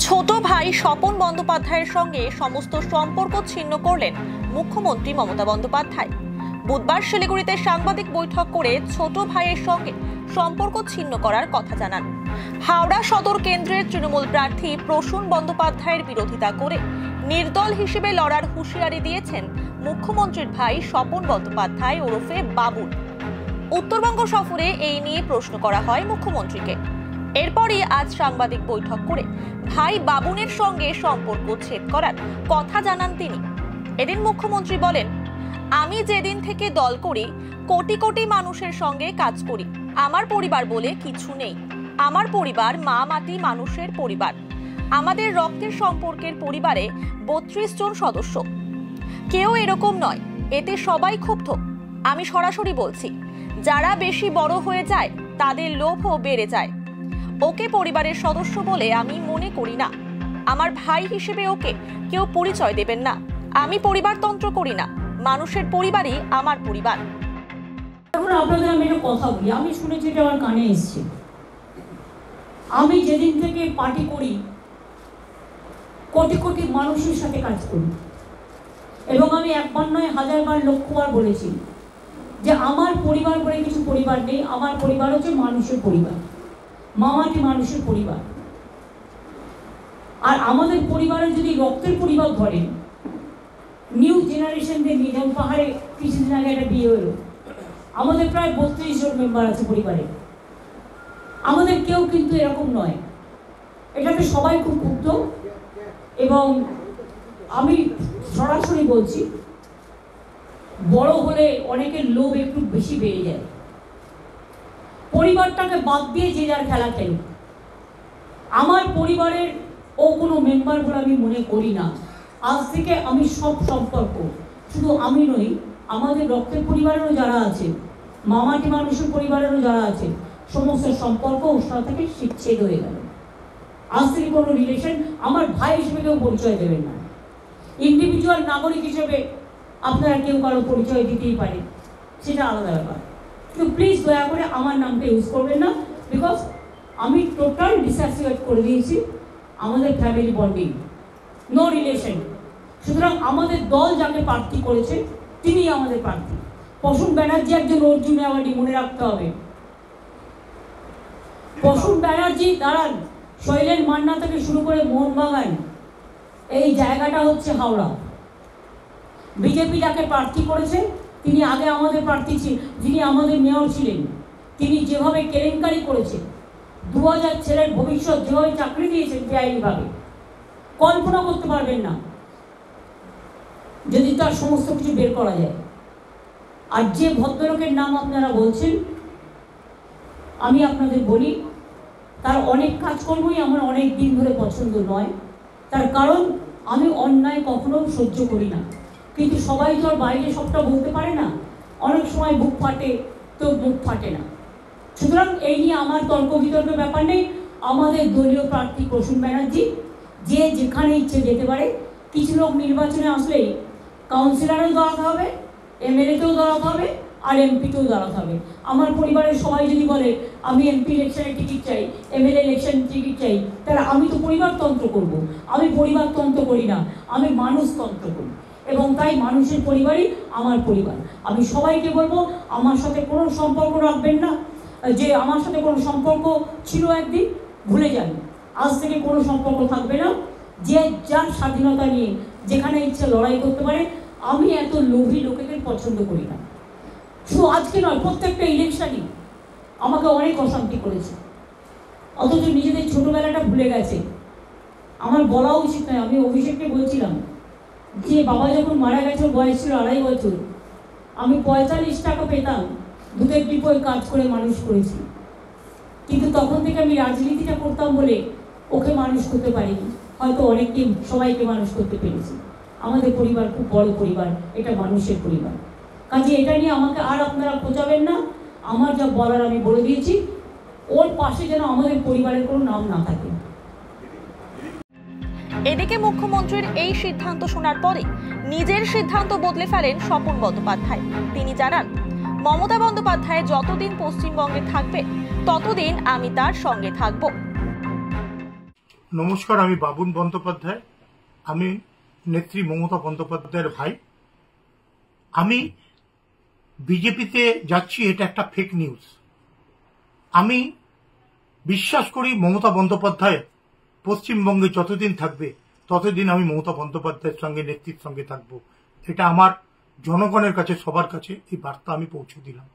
ছোট ভাই স্বপন বন্দ্যোপাধ্যায়ের সঙ্গে সমস্ত সম্পর্ক ছিন্ন করলেন মুখ্যমন্ত্রী মমতা বন্দ্যোপাধ্যায়। বুধবার শিলিগুড়িতে সাংবাদিক বৈঠক করে ছোট ভাইয়ের সঙ্গে সম্পর্ক ছিন্ন করার কথা জানান। হাওড়া সদর কেন্দ্রের তৃণমূল প্রার্থী প্রসূন বন্দ্যোপাধ্যায়ের বিরোধিতা করে নির্দল হিসেবে লড়ার হুঁশিয়ারি দিয়েছেন মুখ্যমন্ত্রীর ভাই স্বপন বন্দ্যোপাধ্যায় ওরফে বাবুল। উত্তরবঙ্গ সফরে এই নিয়ে প্রশ্ন করা হয় মুখ্যমন্ত্রীকে। এরপরই আজ সাংবাদিক বৈঠক করে ভাই বাবুনের সঙ্গে সম্পর্ক ছেদ করার কথা জানান তিনি। এদিন মুখ্যমন্ত্রী বলেন, আমি যেদিন থেকে দল করি কোটি কোটি মানুষের সঙ্গে কাজ করি। আমার পরিবার বলে কিছু নেই। আমার পরিবার মা মাটি মানুষের পরিবার। আমাদের রক্তের সম্পর্কের পরিবারে 32 জন সদস্য। কেউ এরকম নয়, এতে সবাই ক্ষুব্ধ। আমি সরাসরি বলছি, যারা বেশি বড় হয়ে যায় তাদের লোভও বেড়ে যায়। ওকে পরিবারের সদস্য বলে আমি মনে করি না। আমার ভাই হিসেবে ওকে কেউ পরিচয় দেবেন না। আমি পরিবারতন্ত্র করি না। মানুষের পরিবারই আমার পরিবার। এখন আপনাদের আমি একটা কথা বলি, আমি শুনেছি এটা আমার কানে এসছে। আমি যেদিন থেকে পার্টি করি কোটি কোটি মানুষের সাথে কাজ করি, এবং আমি একবার নয় হাজারবার লক্ষবার বলেছি যে আমার পরিবার বলে কিছু পরিবার নেই। আমার পরিবার হচ্ছে মানুষের পরিবার, মামাটি মানুষের পরিবার। আর আমাদের পরিবারে যদি রক্তের পরিবার ধরেন, নিউ জেনারেশনদের নিয়ে, যেমন পাহাড়ে কিছুদিন আগে একটা বিয়ে হলো, আমাদের প্রায় 32 জন মেম্বার আছে পরিবারে। আমাদের কেউ কিন্তু এরকম নয়। এটাতে সবাই খুব ক্ষুব্ধ, এবং আমি সরাসরি বলছি, বড় হলে অনেকের লোভ একটু বেশি বেড়ে যায়। পরিবারটাকে বাদ দিয়ে যে যার খেলা খেলে। আমার পরিবারের ও কোনো মেম্বার বলে আমি মনে করি না। আজ থেকে আমি সব সম্পর্ক, শুধু আমি নই, আমাদের রক্তের পরিবারেরও যারা আছে, মামাটি মানুষের পরিবারেরও যারা আছে, সমস্ত সম্পর্ক ওর থেকে ছেদ হয়ে গেল। আজ থেকে কোনো রিলেশন আমার ভাই হিসেবে কেউ পরিচয় দেবেন না। ইন্ডিভিজুয়াল নাগরিক হিসেবে আপনারা কেউ কারো পরিচয় দিতেই পারে, সেটা আলাদা ব্যাপার। কিন্তু প্লিজ দয়া করে আমার নামটা ইউজ করবেন না, বিকজ আমি টোটাল ডিসঅ্যাসোসিয়েট করে দিয়েছি আমাদের ফ্যামিলি বন্ডিং, নো রিলেশন। সুতরাং আমাদের দল যাকে প্রার্থী করেছে তিনি আমাদের প্রার্থী। প্রসূন ব্যানার্জি একজন অর্জুন অ্যাওয়ার্ডি, মনে রাখতে হবে। প্রসূন ব্যানার্জি দাঁড়ান, শৈলেন মান্না থেকে শুরু করে মোহনবাগান, এই জায়গাটা হচ্ছে হাওড়া। বিজেপি যাকে প্রার্থী করেছে তিনি আগে আমাদের প্রার্থী ছিলেন, যিনি আমাদের মেয়র ছিলেন। তিনি যেভাবে কেলেঙ্কারি করেছেন, 2000 ছেলের ভবিষ্যৎ যেভাবে চাকরি দিয়েছেন বেআইনিভাবে, কল্পনা করতে পারবেন না যদি তার সমস্ত কিছু বের করা যায়। আর যে ভদ্রলোকের নাম আপনারা বলছেন, আমি আপনাদের বলি, তার অনেক কাজকর্মই আমার অনেক দিন ধরে পছন্দ নয়। তার কারণ আমি অন্যায় কখনো সহ্য করি না, কিন্তু সবাই তো আর বাইরে সবটা বলতে পারে না। অনেক সময় বুক ফাটে তো মুখ ফাটে না। সুতরাং এই নিয়ে আমার তর্ক বিতর্কের ব্যাপার নেই। আমাদের দলীয় প্রার্থী প্রসূন ব্যানার্জি যে যেখানে ইচ্ছে যেতে পারে। কিছু লোক নির্বাচনে আসলেই কাউন্সিলরেও দাঁড়াতে হবে, এমএলএতেও দাঁড়াতে হবে, আর এমপিতেও দাঁড়াতে হবে। আমার পরিবারের সবাই যদি বলে আমি এমপি ইলেকশনের টিকিট চাই, এমএলএ ইলেকশন টিকিট চাই, তাহলে আমি তো পরিবারতন্ত্র করব। আমি পরিবারতন্ত্র করি না, আমি মানুষতন্ত্র করি, এবং তাই মানুষের পরিবারই আমার পরিবার। আমি সবাইকে বলবো আমার সাথে কোনো সম্পর্ক রাখবেন না। যে আমার সাথে কোনো সম্পর্ক ছিল একদিন, ভুলে যান। আজ থেকে কোনো সম্পর্ক থাকবে না। যে যার স্বাধীনতা নিয়ে যেখানে ইচ্ছে লড়াই করতে পারে। আমি এত লোভী লোকেদের পছন্দ করি না। শুধু আজকে নয়, প্রত্যেকটা ইলেকশনই আমাকে অনেক অশান্তি করেছে, অথচ নিজেদের ছোটবেলাটা ভুলে গেছে। আমার বলা উচিত নয়। আমি অভিষেককে বলছিলাম যে বাবা যখন মারা গেছে বয়স ছিল 2.5 বছর, আমি 45 টাকা পেতাম, দুধের ডিপোয় কাজ করে মানুষ করেছি। কিন্তু তখন থেকে আমি রাজনীতিটা করতাম বলে ওকে মানুষ করতে পারিনি। হয়তো অনেককে, সবাইকে মানুষ করতে পেরেছি। আমাদের পরিবার খুব বড় পরিবার, এটা মানুষের পরিবার। কাজে এটা নিয়ে আমাকে আর আপনারা খোঁচাবেন না। আমার যা বলার আমি বলে দিয়েছি। ওর পাশে যেন আমাদের পরিবারের কোনো নাম না থাকে। এদিকে মুখ্যমন্ত্রীর এই সিদ্ধান্ত শোনার পরে নিজের সিদ্ধান্ত বদলে ফেলেন স্বপন বন্দ্যোপাধ্যায়। তিনি জানান, মমতা বন্দ্যোপাধ্যায় যতদিন পশ্চিমবঙ্গে থাকবে ততদিন আমি তার সঙ্গে থাকব। নমস্কার, আমি বাবুন বন্দ্যোপাধ্যায়। আমি নেত্রী মমতা বন্দ্যোপাধ্যায়ের ভাই। আমি বিজেপিতে যাচ্ছি, এটা একটা ফেক নিউজ। আমি বিশ্বাস করি মমতা বন্দ্যোপাধ্যায় পশ্চিমবঙ্গে যতদিন থাকবে ততদিন আমি মমতা বন্দ্যোপাধ্যায়ের সঙ্গে, নেত্রীর সঙ্গে থাকবো। এটা আমার জনগণের কাছে, সবার কাছে এই বার্তা আমি পৌঁছে দিলাম।